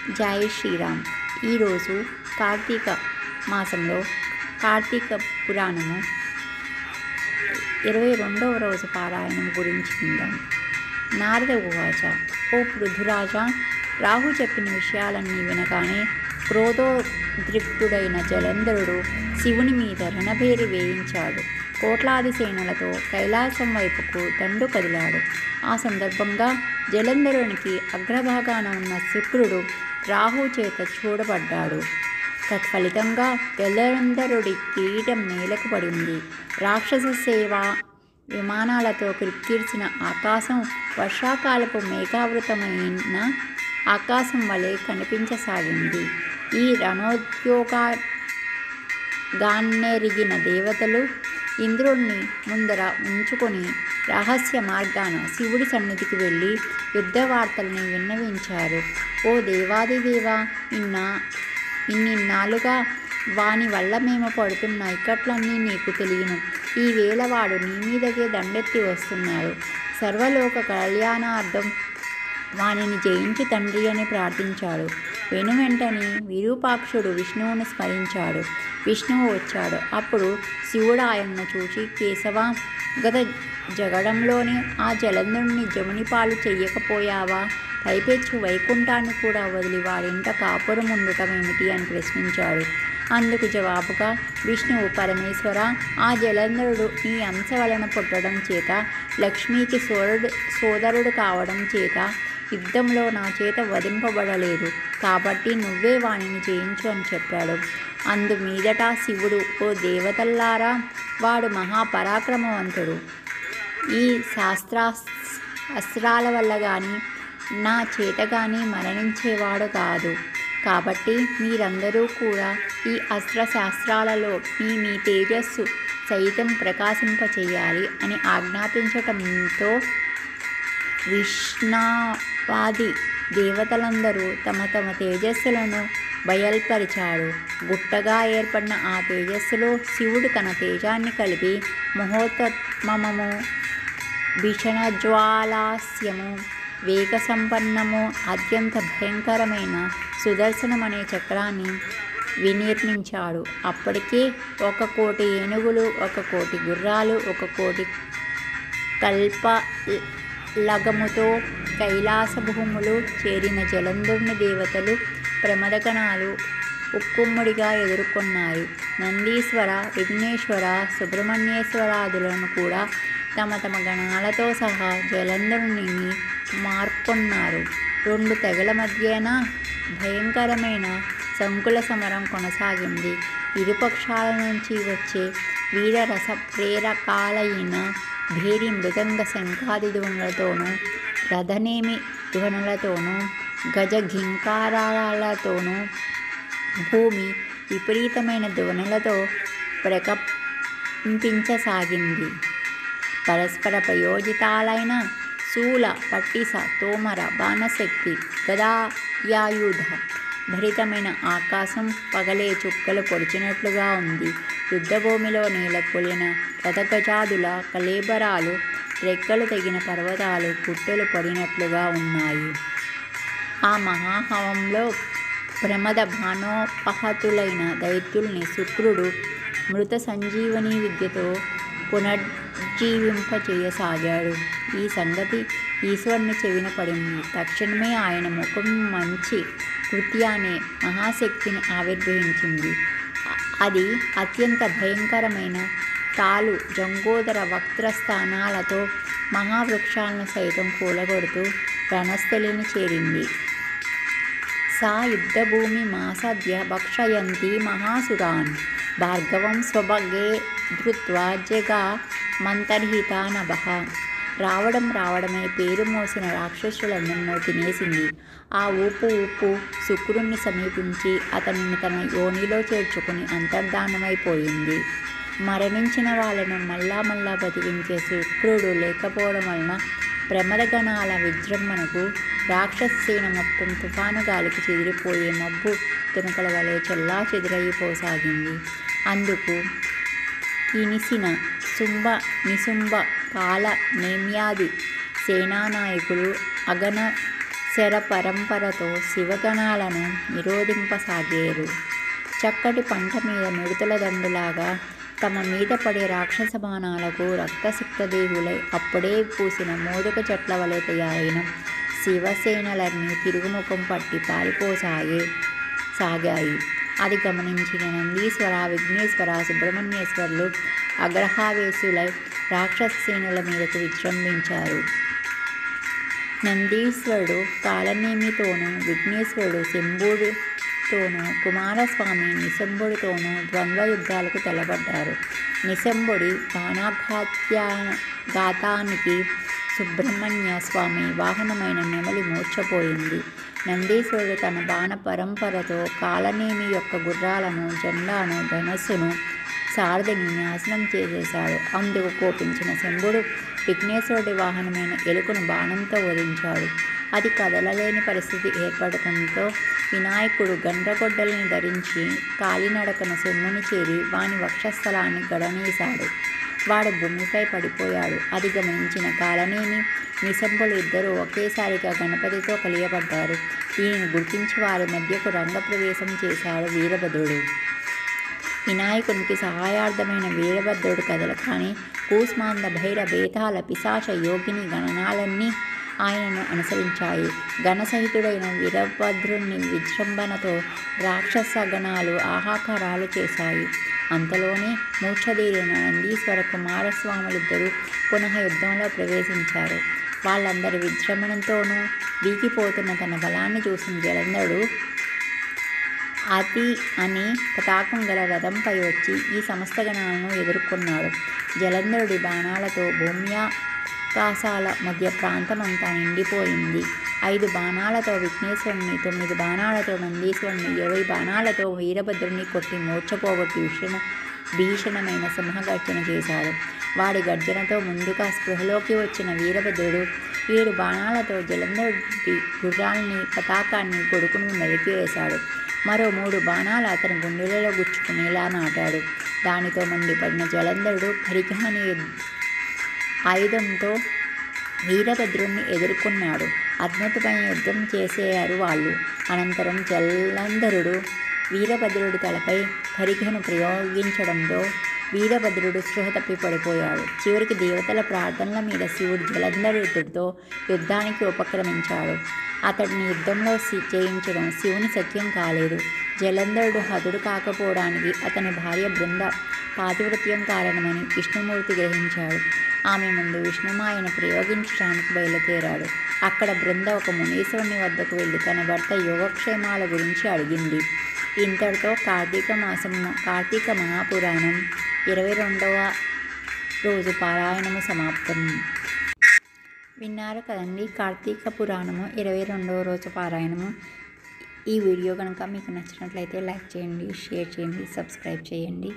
జై శ్రీరామ్. ఈరోజు కార్తీక మాసంలో కార్తీక పురాణము 22వ రోజు పారాయణం గురించి విందాం. నారద ఉవాచ. ఓ పృథురాజా, రాహు చెప్పిన విషయాలన్నీ వినగానే క్రోధోద్రిక్తుడైన జలంధరుడు శివుని మీద రణభేరి వేయించాడు. కోట్లాది సేనలతో కైలాసం వైపుకు దండు కదిలాడు. ఆ సందర్భంగా జలంధరునికి అగ్రభాగాన ఉన్న శుక్రుడు రాహు చేత చూడబడ్డాడు. తత్ఫలితంగా జలంధరుడి కిరీటం నేలకు పడింది. రాక్షస సేవ విమానాలతో కిక్కిర్చిన ఆకాశం వర్షాకాలపు మేఘావృతమైన ఆకాశం వలె కనిపించసాగింది. ఈ రణోద్యోగాన్నెరిగిన దేవతలు ఇంద్రుణ్ణి ముందర ఉంచుకొని రహస్య మార్గాన శివుడి సన్నిధికి వెళ్ళి యుద్ధ వార్తల్ని విన్నవించారు. ఓ దేవాదిదేవా, ఇన్నిన్నాళ్ళుగా వాని వల్ల మేము పడుతున్న ఇక్కట్లన్నీ నీకు తెలియను. ఈ వేళ వాడు నీ మీదకే దండెత్తి వస్తున్నాడు. సర్వలోక కళ్యాణార్థం వానిని జయించు తండ్రి అని ప్రార్థించాడు. వెనువెంటనే విరూపాక్షుడు విష్ణువును స్మరించాడు. విష్ణువు వచ్చాడు. అప్పుడు శివుడు ఆయన్ను చూసి, కేశవ, గత జగడంలోనే ఆ జలంధరుని జముని పాలు చెయ్యకపోయావా? పైపెచ్చు వైకుంఠాన్ని కూడా వదిలి వాడింట కాపురం ఉండటమేమిటి అని ప్రశ్నించాడు. అందుకు జవాబుగా విష్ణువు, పరమేశ్వర, ఆ జలంధరుడు నీ అంశ వలన పుట్టడం చేత, లక్ష్మీకి సోదరుడు కావడం చేత యుద్ధంలో నా చేత వధింపబడలేదు. కాబట్టి నువ్వే వాణిని జయించు అని చెప్పాడు. అందుమీదట శివుడు, ఓ దేవతల్లారా, వాడు మహాపరాక్రమవంతుడు. ఈ అస్త్రాల వల్ల కానీ నా చేత కానీ మరణించేవాడు కాదు. కాబట్టి మీరందరూ కూడా ఈ అస్త్రశాస్త్రాలలో మీ తేజస్సు సైతం ప్రకాశింపచేయాలి అని ఆజ్ఞాపించటంతో విష్ణావాది దేవతలందరూ తమ తమ తేజస్సులను బయల్పరిచాడు. గుట్టగా ఏర్పడిన ఆ తేజస్సులో శివుడు తన తేజాన్ని కలిపి మహోత్తమము, భీషణజ్వాలాస్యము, వేగసంపన్నము, అత్యంత భయంకరమైన సుదర్శనమనే చక్రాన్ని వినిర్మించాడు. అప్పటికే 1,000,000 ఏనుగులు, 1,000,000 గుర్రాలు, 1,000,000 కల్పలగముతో కైలాస భూములు చేరిన జలంధరుని దేవతలు ప్రమదగణాలు ఉక్కుమ్మడిగా ఎదుర్కొన్నాయి. నందీశ్వర, విఘ్నేశ్వర, సుబ్రహ్మణ్యేశ్వరాదులను కూడా తమ తమ గణాలతో సహా జలంధరుని మార్కొన్నారు. 2 తెగల మధ్యన భయంకరమైన సంకుల సమరం కొనసాగింది. ఇరుపక్షాల నుంచి వచ్చే వీరరస ప్రేరకాలైన భేరి మృదంగ శంఖాది ధ్వనులతోనూ, రథనేమి ధ్వనులతోనూ, గజఘింకారాలతోనూ భూమి విపరీతమైన ధ్వనులతో ప్రకంపించసాగింది. పరస్పర ప్రయోజితాలైన శూల, పట్టిస, తోమర, బాణశక్తి, గదాయాయుధ భరితమైన ఆకాశం పగలే చుక్కలు పొడిచినట్లుగా ఉంది. యుద్ధభూమిలో నేలకొల్లిన రథగజాదుల కళేబరాలు, రెక్కలు తెగిన పర్వతాలు గుట్టలు పడినట్లుగా ఉన్నాయి. ఆ మహాహవంలో ప్రమద బాణోపహతులైన దైత్యుల్ని శుక్రుడు మృత సంజీవని విద్యతో పునర్జీవింపచేయసాగాడు. ఈ సంగతి ఈశ్వరుని చెవిన పడింది. తక్షణమే ఆయన ముఖం మంచి కృత్యానే మహాశక్తిని ఆవిర్భవించింది. అది అత్యంత భయంకరమైన తాలు జంగోదర వక్త్రస్థానాలతో మహావృక్షాలను సైతం కూలగొడుతూ రణస్థలిని చేరింది. సా యుద్ధభూమి మాసద్య భక్షయంతి మహాసురాన్ భార్గవం స్వభగే ధృత్వా జగా మంతర్హితా నభః. రావడమే పేరు మోసిన రాక్షసులందరినో తినేసింది. ఆ ఊపు శుక్రుణ్ణి సమీపించి అతనిని తన యోనిలో చేర్చుకుని అంతర్ధానమైపోయింది. మరణించిన వాళ్ళను మళ్ళా బతికించే శుక్రుడు లేకపోవడం వలన ప్రమదగణాల విజృంభణకు రాక్షసేన మొత్తం తుఫాను గాలికి చెదిరిపోయే మబ్బు తునకల వలె చెల్లా చెదిరైపోసాగింది. అందుకు కినిసిన శుంభ, నిశుంభ, కాల, నేమ్యాది సేనానాయకులు అగన శర పరంపరతో శివగణాలను నిరోధింపసాగారు. చక్కటి పంట మీద మిడతల దండులాగా తమ మీద పడే రాక్షస బాణాలకు రక్తసిక్తదేహులై అప్పుడే పూసిన మోదుక చెట్ల వలె తయారైన శివసేనలన్నీ తిరుగుముఖం పట్టి సాగాయి. అది గమనించిన నందీశ్వర, విఘ్నేశ్వర, సుబ్రహ్మణ్యేశ్వరులు అగ్రహావేశులై రాక్షస సేనల మీదకు విజృంభించారు. నందీశ్వరుడు కాలనేమితోనూ, విఘ్నేశ్వరుడు శంభుడితోనూ, కుమారస్వామి నిశంభుడితోనూ ద్వంద్వ యుద్ధాలకు తలపడ్డారు. నిశంభుడి బాణాఘాతానికి సుబ్రహ్మణ్య స్వామి వాహనమైన నెమలి మూర్ఛపోయింది. నందీశ్వరుడు తన బాణ పరంపరతో కాలనేమి యొక్క గుర్రాలను, జెండాను, ధనస్సును, సారథిని నాశనం చేసేశాడు. అందుకు కోపించిన శంభుడు విఘ్నేశ్వరుడి వాహనమైన ఎలుకను బాణంతో వధించాడు. అది కదలలేని పరిస్థితి ఏర్పడటంతో వినాయకుడు గండ్రగొడ్డలిని ధరించి కాలినడకన శంభుని చేరి వాని వక్షస్థలాన్ని గడనేశాడు. వాడు భూమిపై పడిపోయాడు. అది గమనించిన కాలనేమి, నిశంభులు ఇద్దరూ ఒకేసారిగా గణపతితో కలియబడ్డారు. దీనిని గుర్తించి వారి మధ్యకు రంగప్రవేశం చేశాడు వీరభద్రుడు. వినాయకునికి సహాయార్థమైన వీరభద్రుడు కదలకానే కూస్మాంద, భైర, బేతాళ, పిశాచ, యోగిని గణనాలన్నీ ఆయనను అనుసరించాయి. గణసహితుడైన వీరభద్రుని విజృంభణతో రాక్షస గణాలు ఆహాకారాలు చేశాయి. అంతలోనే మూర్ఛదీరిన నందీశ్వర, కుమారస్వాములిద్దరూ పునః యుద్ధంలో ప్రవేశించారు. వాళ్ళందరి విజృంభణంతోనూ వీగిపోతున్న తన బలాన్ని చూసిన జలంధరుడు అతి అని పతాకం గల రథంపై వచ్చి ఈ సమస్త గణాలను ఎదుర్కొన్నాడు. జలంధరుడి బాణాలతో భూమ్యాకాశాల మధ్య ప్రాంతమంతా నిండిపోయింది. 5 బాణాలతో విఘ్నేశ్వరుని, 9 బాణాలతో నందీశ్వరుని, 20 బాణాలతో వీరభద్రుని కొట్టి మూర్ఛపోగొట్టి భీషణమైన సింహగర్జన చేశాడు. వాడి గర్జనతో ముందుగా స్పృహలోకి వచ్చిన వీరభద్రుడు 7 బాణాలతో జలంధరుడి గుర్రాల్ని, పతాకాన్ని, కొడుకును నరికివేశాడు. మరో 3 బాణాలు అతని గుండెలలో గుచ్చుకునేలా నాటాడు. దానితో మండిపడిన జలంధరుడు పరిఘ అనే ఆయుధంతో వీరభద్రుణ్ణి ఎదుర్కొన్నాడు. అద్భుతమైన యుద్ధం చేసేయారు వాళ్ళు. అనంతరం జలంధరుడు వీరభద్రుడి తలపై పరిఘను ప్రయోగించడంతో వీరభద్రుడు స్పృహ తప్పి పడిపోయాడు. చివరికి దేవతల ప్రార్థనల మీద శివుడు జలంధరుడితో యుద్ధానికి ఉపక్రమించాడు. అతడిని యుద్ధంలో జయించడం శివుని శక్యం కాలేదు. జలంధరుడు హతుడు కాకపోవడానికి అతని భార్య బృంద పాతివ్రత్యం కారణమని విష్ణుమూర్తి గ్రహించాడు. ఆమె ముందు విష్ణుమాయను ప్రయోగించడానికి బయలుదేరాడు. అక్కడ బృంద ఒక మునీశ్వరుని వద్దకు వెళ్ళి తన భర్త యోగక్షేమాల గురించి అడిగింది. ఇంతటితో కార్తీక మహాపురాణం 22వ రోజు పారాయణము సమాప్తం. విన్నారు కదండి, కార్తీక పురాణము 22వ రోజు పారాయణము. ఈ వీడియో కనుక మీకు నచ్చినట్లయితే లైక్ చేయండి, షేర్ చేయండి, సబ్స్క్రైబ్ చేయండి.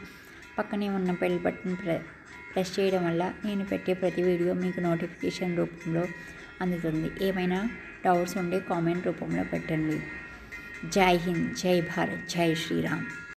పక్కనే ఉన్న బెల్ బటన్ ప్రెస్ చేయడం వల్ల నేను పెట్టే ప్రతి వీడియో మీకు నోటిఫికేషన్ రూపంలో అందుతుంది. ఏమైనా డౌట్స్ ఉంటే కామెంట్ రూపంలో పెట్టండి. జై హింద్, జై భారత్, జై శ్రీరామ్.